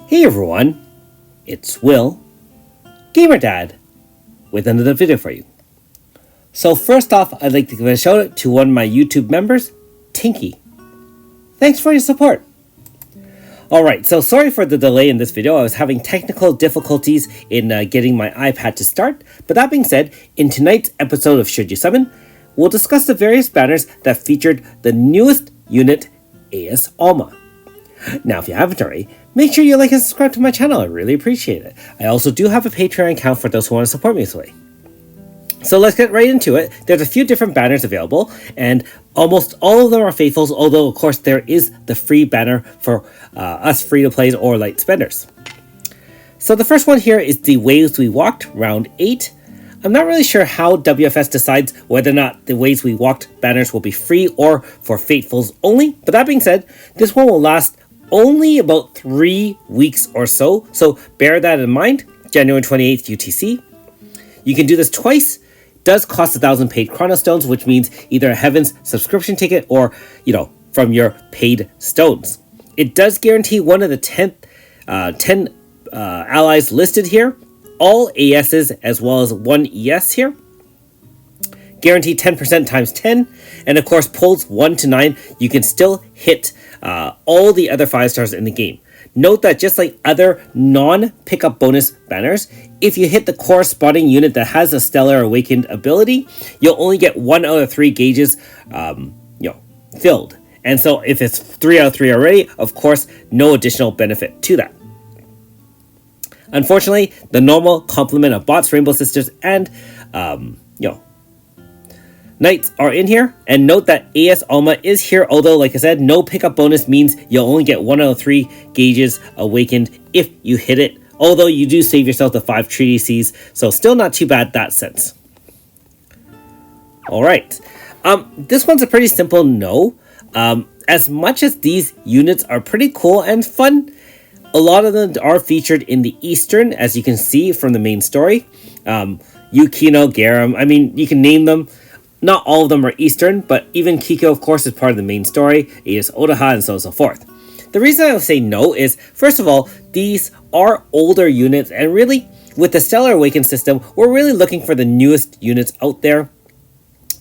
Hey everyone, it's Will, Gamer Dad, with another video for you. So first off, I'd like to give a shout out to one of my YouTube members, Tinky. Thanks for your support. Alright, so sorry for the delay in this video. I was having technical difficulties in getting my iPad to start. But that being said, in tonight's episode of Should You Summon, we'll discuss the various banners that featured the newest unit, AS Alma. Now, if you haven't already, make sure you like and subscribe to my channel. I really appreciate it. I also do have a Patreon account for those who want to support me this way. So let's get right into it. There's a few different banners available, and almost all of them are faithfuls, although of course there is the free banner for us free-to-plays or light spenders. So the first one here is the Ways We Walked, round 8. I'm not really sure how WFS decides whether or not the Ways We Walked banners will be free or for faithfuls only, but that being said, this one will last only about 3 weeks or so bear that in mind. January 28th UTC. You can do this twice. Does cost 1,000 paid chronostones, which means either a Heaven's subscription ticket or, from your paid stones. It does guarantee one of the 10 allies listed here, all ASs as well as one ES here. Guaranteed 10% times 10, and of course pulls 1 to 9, you can still hit all the other 5 stars in the game. Note that just like other non-pickup bonus banners, if you hit the corresponding unit that has a Stellar Awakened ability, you'll only get 1 out of 3 gauges filled. And so if it's 3 out of 3 already, of course, no additional benefit to that. Unfortunately, the normal complement of bots, Rainbow Sisters, and Knights are in here, and note that AS Alma is here, although like I said, no pickup bonus means you'll only get 1 out of 3 gauges awakened if you hit it, although you do save yourself the 5 treaty Cs, so still not too bad in that sense. Alright, this one's a pretty simple no. As much as these units are pretty cool and fun, a lot of them are featured in the Eastern, as you can see from the main story. Yukino, Garam, I mean, you can name them. Not all of them are Eastern, but even Kiko, of course, is part of the main story, Ace Odaha, and so on and so forth. The reason I will say no is, first of all, these are older units, and really, with the Stellar Awakened system, we're really looking for the newest units out there,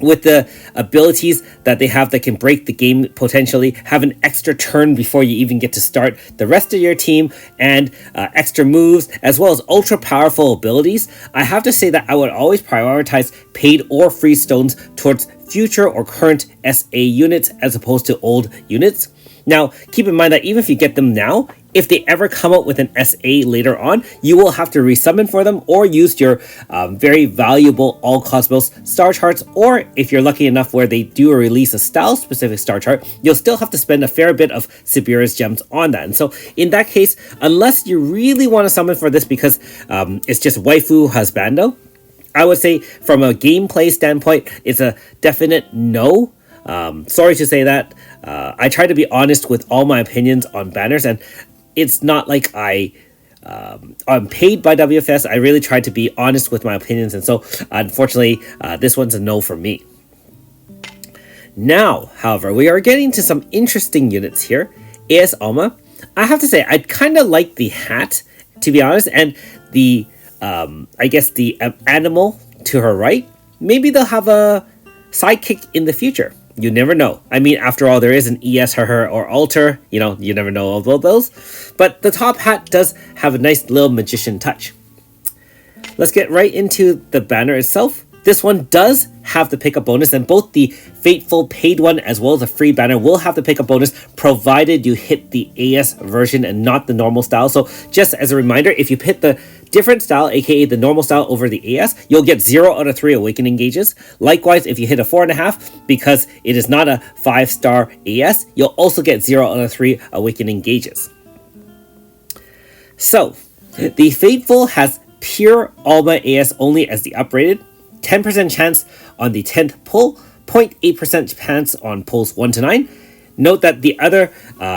with the abilities that they have that can break the game potentially, have an extra turn before you even get to start the rest of your team, and extra moves, as well as ultra powerful abilities. I have to say that I would always prioritize paid or free stones towards future or current SA units as opposed to old units. Now, keep in mind that even if you get them now, if they ever come out with an SA later on, you will have to resummon for them or use your very valuable All Cosmos star charts, or if you're lucky enough where they do release a style-specific star chart, you'll still have to spend a fair bit of Sibira's gems on that. And so, in that case, unless you really want to summon for this because it's just waifu husbando, I would say from a gameplay standpoint, it's a definite no. Sorry to say that. I try to be honest with all my opinions on banners, and it's not like I'm paid by WFS. I really try to be honest with my opinions, and so unfortunately, this one's a no for me. Now, however, we are getting to some interesting units here. AS Alma, I have to say, I kind of like the hat, to be honest, and the, I guess the animal to her right. Maybe they'll have a sidekick in the future. You never know. I mean, after all, there is an ES, her, or alter. You never know all of those. But the top hat does have a nice little magician touch. Let's get right into the banner itself. This one does have the pickup bonus, and both the Fateful paid one as well as the free banner will have the pickup bonus, provided you hit the AS version and not the normal style. So just as a reminder, if you hit the different style, aka the normal style over the AS, you'll get 0 out of 3 awakening gauges. Likewise, if you hit a 4.5, because it is not a 5-star AS, you'll also get 0 out of 3 awakening gauges. So, the Fateful has pure Alma AS only as the uprated, 10% chance on the 10th pull, 0.8% chance on pulls 1 to 9. Note that the other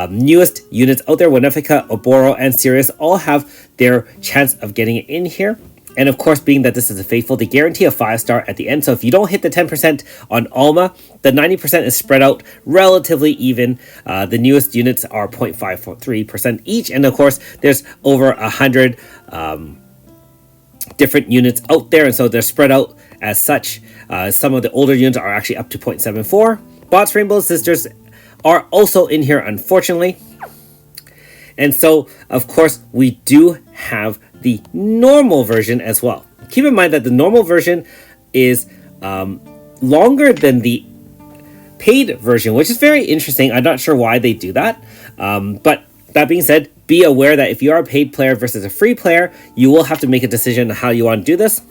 newest units out there, Winnefica, Oboro, and Sirius, all have their chance of getting it in here. And of course, being that this is a faithful, they guarantee a 5-star at the end. So if you don't hit the 10% on Alma, the 90% is spread out relatively even. The newest units are 0.53% each. And of course, there's over 100 different units out there. And so they're spread out as such. Some of the older units are actually up to 0.74. Bots Rainbow Sisters are also in here, unfortunately. And so, of course, we do have the normal version as well. Keep in mind that the normal version is longer than the paid version, which is very interesting. I'm not sure why they do that. But that being said, be aware that if you are a paid player versus a free player, you will have to make a decision on how you want to do this.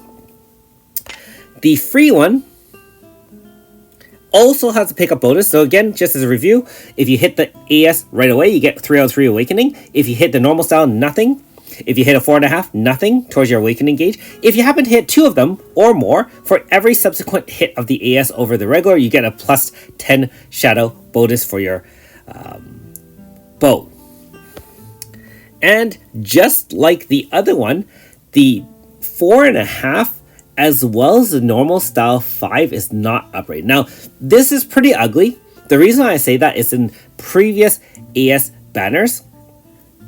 The free one also has a pickup bonus. So again, just as a review, if you hit the AS right away, you get 3 out of 3 awakening. If you hit the normal style, nothing. If you hit a 4.5, nothing towards your awakening gauge. If you happen to hit 2 of them or more, for every subsequent hit of the AS over the regular, you get a plus 10 shadow bonus for your bow. And just like the other one, the 4.5 as well as the normal style 5 is not upgraded. Now, this is pretty ugly. The reason I say that is in previous AS banners,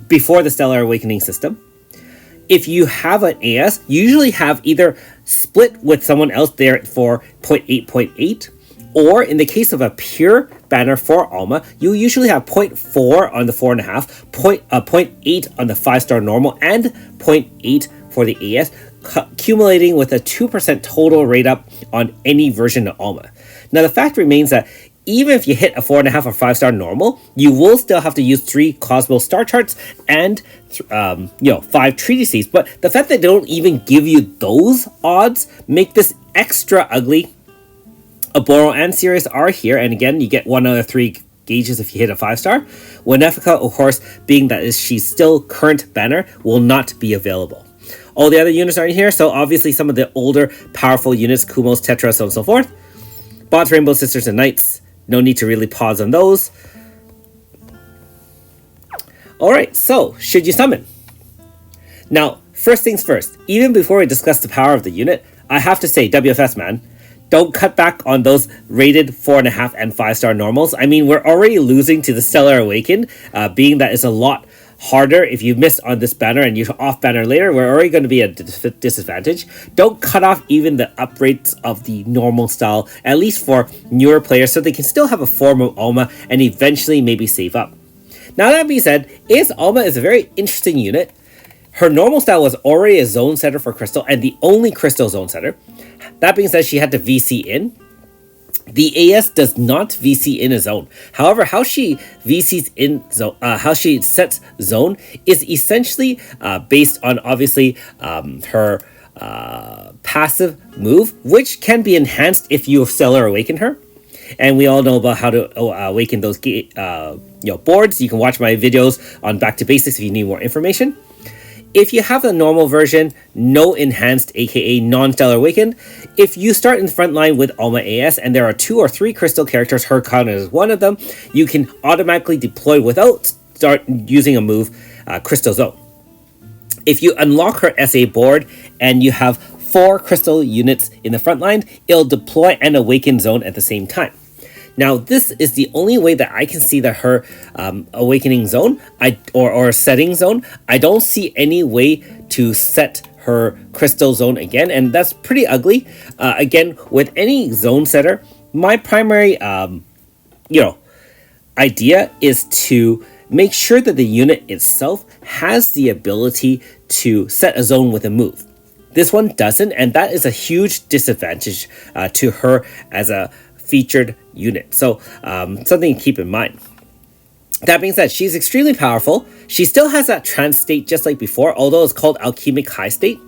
before the Stellar Awakening system, if you have an AS, you usually have either split with someone else there for 0.8, or in the case of a pure banner for Alma, you usually have 0.4 on the 4.5, 0.8 on the 5-star normal, and 0.8 for the AS, accumulating with a 2% total rate up on any version of Alma. Now, the fact remains that even if you hit a 4.5 or 5-star normal, you will still have to use 3 Cosmos star charts and 5 treatises. But the fact that they don't even give you those odds make this extra ugly. Aboro and Sirius are here, and again, you get 1 out of 3 gauges if you hit a 5-star. Winefica, of course, being that she's still current banner, will not be available. All the other units are in here, so obviously some of the older, powerful units, Kumos, Tetra, so on and so forth. Bots, Rainbow Sisters, and Knights. No need to really pause on those. Alright, so, should you summon? Now, first things first, even before we discuss the power of the unit, I have to say, WFS man, don't cut back on those rated 4.5 and 5-star normals. I mean, we're already losing to the Stellar Awaken, being that it's a lot harder if you miss on this banner and you're off banner later. We're already going to be at a disadvantage. Don't cut off even the upgrades of the normal style, at least for newer players, so they can still have a form of Alma and eventually maybe save up. Now, that being said, Alma is a very interesting unit. Her normal style was already a zone setter for Crystal and the only Crystal zone setter. That being said, she had to VC in. The AS does not VC in a zone. However, how she VCs in zone, how she sets zone is essentially based on obviously her passive move, which can be enhanced if you Stellar Awaken her. And we all know about how to awaken those boards. You can watch my videos on Back to Basics if you need more information. If you have the normal version, no enhanced, aka non-Stellar Awakened, if you start in the front line with Alma AS and there are 2 or 3 crystal characters, her count is one of them, you can automatically deploy without start using a move, Crystal Zone. If you unlock her SA board and you have 4 crystal units in the front line, it'll deploy and awaken zone at the same time. Now, this is the only way that I can see that her awakening zone, or setting zone, I don't see any way to set her crystal zone again, and that's pretty ugly. Again, with any zone setter, my primary, idea is to make sure that the unit itself has the ability to set a zone with a move. This one doesn't, and that is a huge disadvantage to her as a featured unit. So something to keep in mind. That being said, she's extremely powerful. She still has that trance state just like before, although it's called Alchemic High State.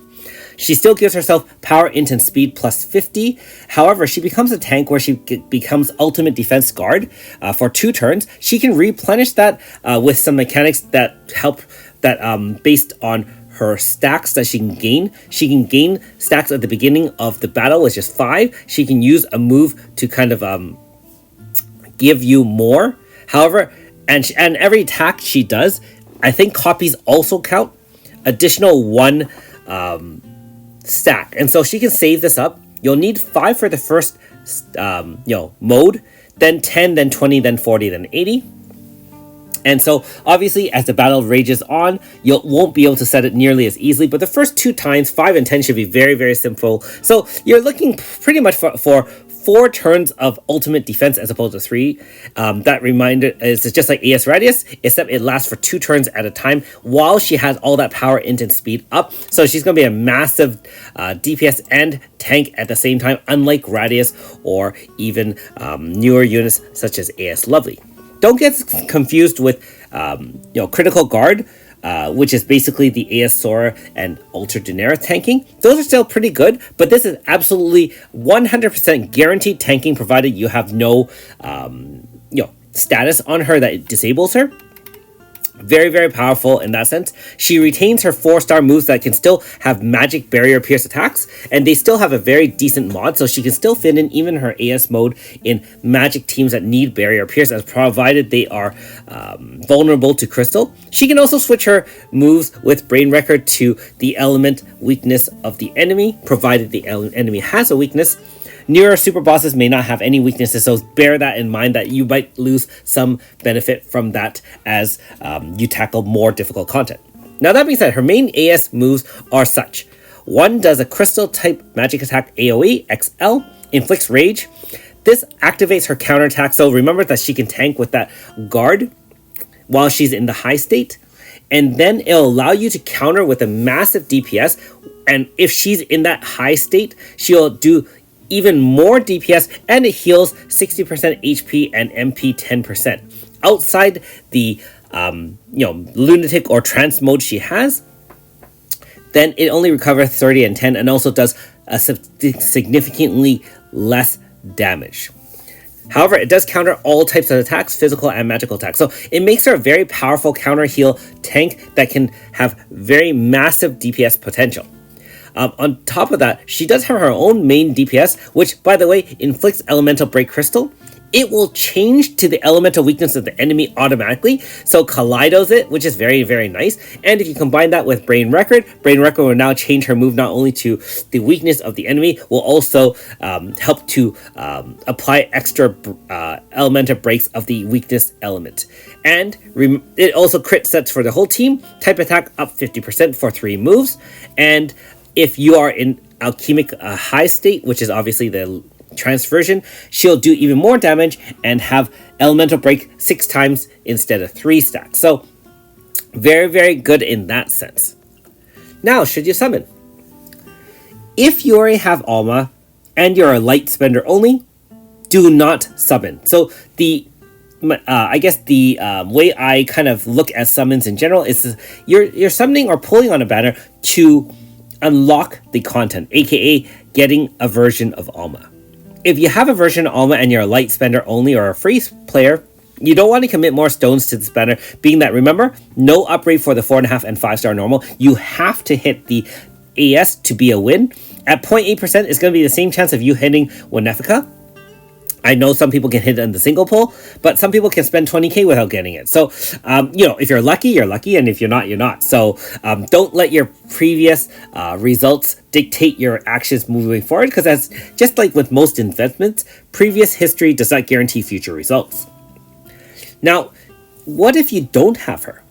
She still gives herself power, int, and speed plus 50. However, she becomes a tank where she becomes ultimate defense guard for 2 turns. She can replenish that with some mechanics that help that based on her stacks that she can gain. She can gain stacks at the beginning of the battle, which is 5. She can use a move to kind of give you more. However, and every attack she does, I think copies also count. Additional 1 stack. And so she can save this up. You'll need 5 for the first mode, then 10, then 20, then 40, then 80. And so obviously as the battle rages on, you won't be able to set it nearly as easily, but the first 2 times, 5 and 10, should be very, very simple. So you're looking pretty much for 4 turns of ultimate defense as opposed to 3. That reminder is just like AS Radius, except it lasts for 2 turns at a time while she has all that power, int, and speed up. So she's going to be a massive DPS and tank at the same time, unlike Radius or even newer units such as AS Lovely. Don't get confused with Critical Guard, which is basically the AS Sora and Ultra Daenerys tanking. Those are still pretty good, but this is absolutely 100% guaranteed tanking, provided you have no status on her that disables her. Very, very powerful in that sense. She retains her 4-star moves that can still have magic barrier pierce attacks, and they still have a very decent mod, so she can still fit in even her AS mode in magic teams that need barrier pierce, as provided they are vulnerable to crystal. She can also switch her moves with Brain Wrecker to the element weakness of the enemy, provided the enemy has a weakness. Newer super bosses may not have any weaknesses, so bear that in mind, that you might lose some benefit from that as you tackle more difficult content. Now that being said, her main AS moves are such. 1 does a crystal type magic attack AoE XL, inflicts rage. This activates her counterattack, so remember that she can tank with that guard while she's in the high state. And then it'll allow you to counter with a massive DPS, and if she's in that high state, she'll do even more DPS, and it heals 60% HP and MP 10%. Outside the lunatic or trance mode she has, then it only recovers 30 and 10, and also does a significantly less damage. However, it does counter all types of attacks, physical and magical attacks. So it makes her a very powerful counter heal tank that can have very massive DPS potential. On top of that, she does have her own main DPS, which, by the way, inflicts Elemental Break Crystal. It will change to the elemental weakness of the enemy automatically, so Kaleidos it, which is very, very nice. And if you combine that with Brain Record will now change her move not only to the weakness of the enemy, will also help to apply extra elemental breaks of the weakness element. And it also crit sets for the whole team, type attack up 50% for 3 moves, and if you are in Alchemic High State, which is obviously the transversion, she'll do even more damage and have Elemental Break 6 times instead of 3 stacks. So, very, very good in that sense. Now, should you summon? If you already have Alma and you're a light spender only, do not summon. So, the way I kind of look at summons in general is you're summoning or pulling on a banner to unlock the content, aka getting a version of Alma. If you have a version of Alma and you're a light spender only or a free player, you don't want to commit more stones to this banner, being that, remember, no upgrade for the 4.5 and 5-star normal. You have to hit the AS to be a win. At 0.8%, it's going to be the same chance of you hitting Winefica. I know some people can hit it in the single pull, but some people can spend 20k without getting it. So, if you're lucky, you're lucky, and if you're not, you're not. So, don't let your previous results dictate your actions moving forward, because that's just like with most investments, previous history does not guarantee future results. Now, what if you don't have her?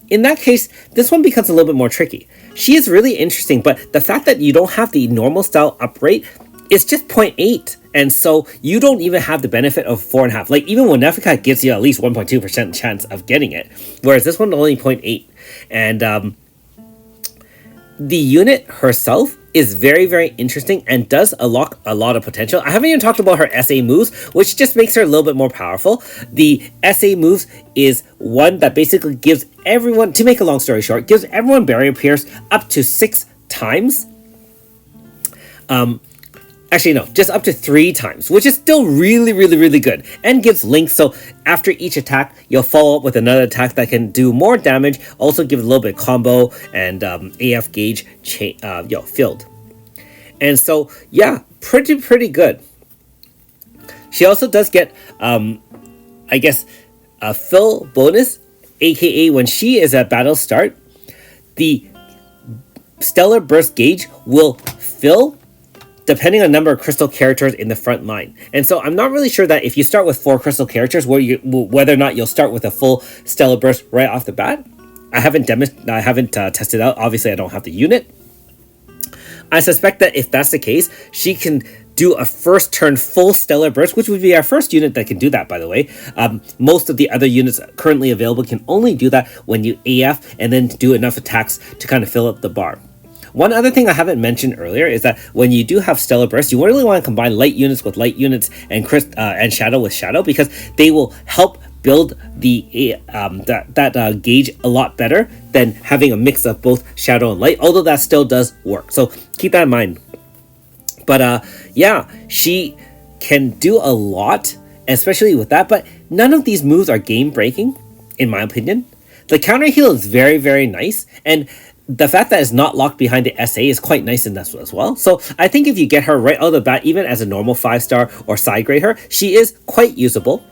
In that case, this one becomes a little bit more tricky. She is really interesting, but the fact that you don't have the normal style up rate is just 0.8. And so you don't even have the benefit of 4.5. Like, even Winefica gives you at least 1.2% chance of getting it, whereas this one only 0.8. And the unit herself is very, very interesting and does unlock a lot of potential. I haven't even talked about her SA moves, which just makes her a little bit more powerful. The SA moves is one that basically gives everyone, to make a long story short, gives everyone barrier pierce up to 6 times. Actually, no, just up to 3 times, which is still really, really, really good. And gives links, so after each attack, you'll follow up with another attack that can do more damage, also give a little bit of combo and AF gauge filled. And so, yeah, pretty good. She also does get, a fill bonus, aka when she is at battle start, the Stellar Burst gauge will fill depending on number of crystal characters in the front line. And so I'm not really sure that if you start with 4 crystal characters, whether or not you'll start with a full Stellar Burst right off the bat. I haven't tested out. Obviously, I don't have the unit. I suspect that if that's the case, she can do a first turn full Stellar Burst, which would be our first unit that can do that, by the way. Most of the other units currently available can only do that when you AF and then do enough attacks to kind of fill up the bar. One other thing I haven't mentioned earlier is that when you do have Stellar Burst, you really want to combine light units with light units and Shadow with Shadow, because they will help build the gauge a lot better than having a mix of both Shadow and Light, although that still does work. So keep that in mind. But yeah, she can do a lot, especially with that, but none of these moves are game breaking, in my opinion. The counter heal is very, very nice, and the fact that it's not locked behind the SA is quite nice in this as well. So I think if you get her right out of the bat, even as a normal 5-star or side grade her, she is quite usable.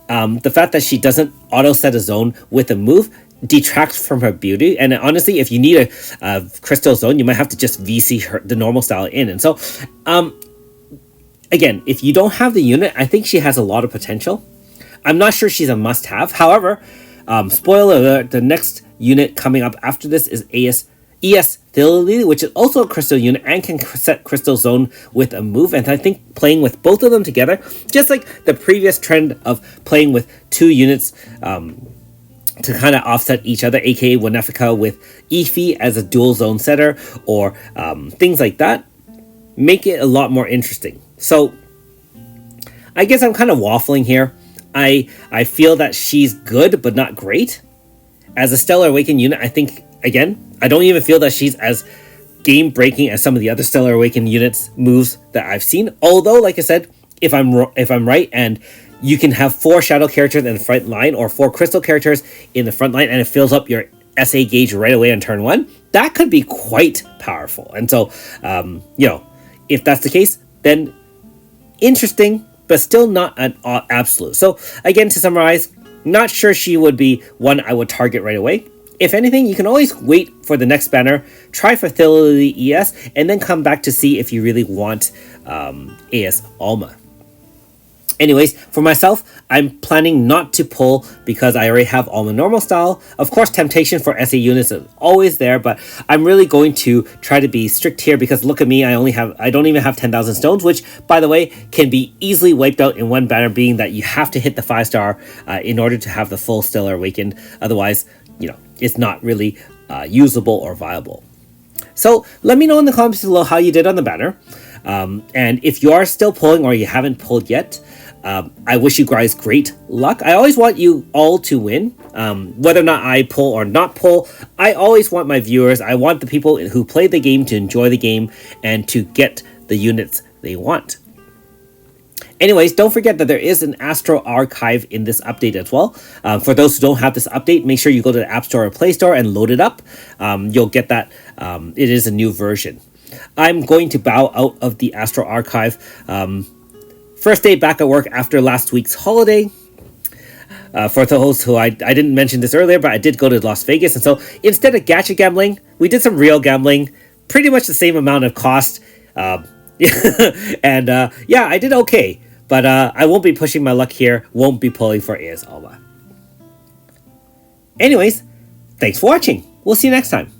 The fact that she doesn't auto set a zone with a move detracts from her beauty, and honestly, if you need a crystal zone, you might have to just VC her the normal style in. And so again, if you don't have the unit, I think she has a lot of potential. I'm not sure she's a must-have. However, spoiler alert, the next unit coming up after this is ES Thilly, which is also a crystal unit and can set crystal zone with a move. And I think playing with both of them together, just like the previous trend of playing with 2 units to kind of offset each other, aka Winnefica with Efi as a dual zone setter, or things like that, make it a lot more interesting. So I guess I'm kind of waffling here. I feel that she's good but not great. As a Stellar Awakened unit, I think, again, I don't even feel that she's as game-breaking as some of the other Stellar Awakened units moves that I've seen. Although, like I said, if I'm right and you can have 4 shadow characters in the front line or 4 crystal characters in the front line and it fills up your SA gauge right away on turn 1, that could be quite powerful. And so, if that's the case, then interesting, but still not an absolute. So again, to summarize, not sure she would be one I would target right away. If anything, you can always wait for the next banner, try for Thilly ES, and then come back to see if you really want AS Alma. Anyways, for myself, I'm planning not to pull because I already have Alma normal style. Of course, temptation for SA units is always there, but I'm really going to try to be strict here because look at me, I don't even have 10,000 stones, which, by the way, can be easily wiped out in one banner, being that you have to hit the 5-star in order to have the full Stellar Awakened. Otherwise, it's not really usable or viable. So let me know in the comments below how you did on the banner. And if you are still pulling or you haven't pulled yet, I wish you guys great luck. I always want you all to win, whether or not I pull or not pull. I always want my viewers, I want the people who play the game to enjoy the game and to get the units they want. Anyways, don't forget that there is an Astro archive in this update as well. For those who don't have this update, make sure you go to the App Store or Play Store and load it up. You'll get that. It is a new version. I'm going to bow out of the Astro archive. First day back at work after last week's holiday. For those who I didn't mention this earlier, but I did go to Las Vegas. And so instead of gacha gambling, we did some real gambling. Pretty much the same amount of cost. And yeah, I did okay. But I won't be pushing my luck here. Won't be pulling for AS Alma. Anyways, thanks for watching. We'll see you next time.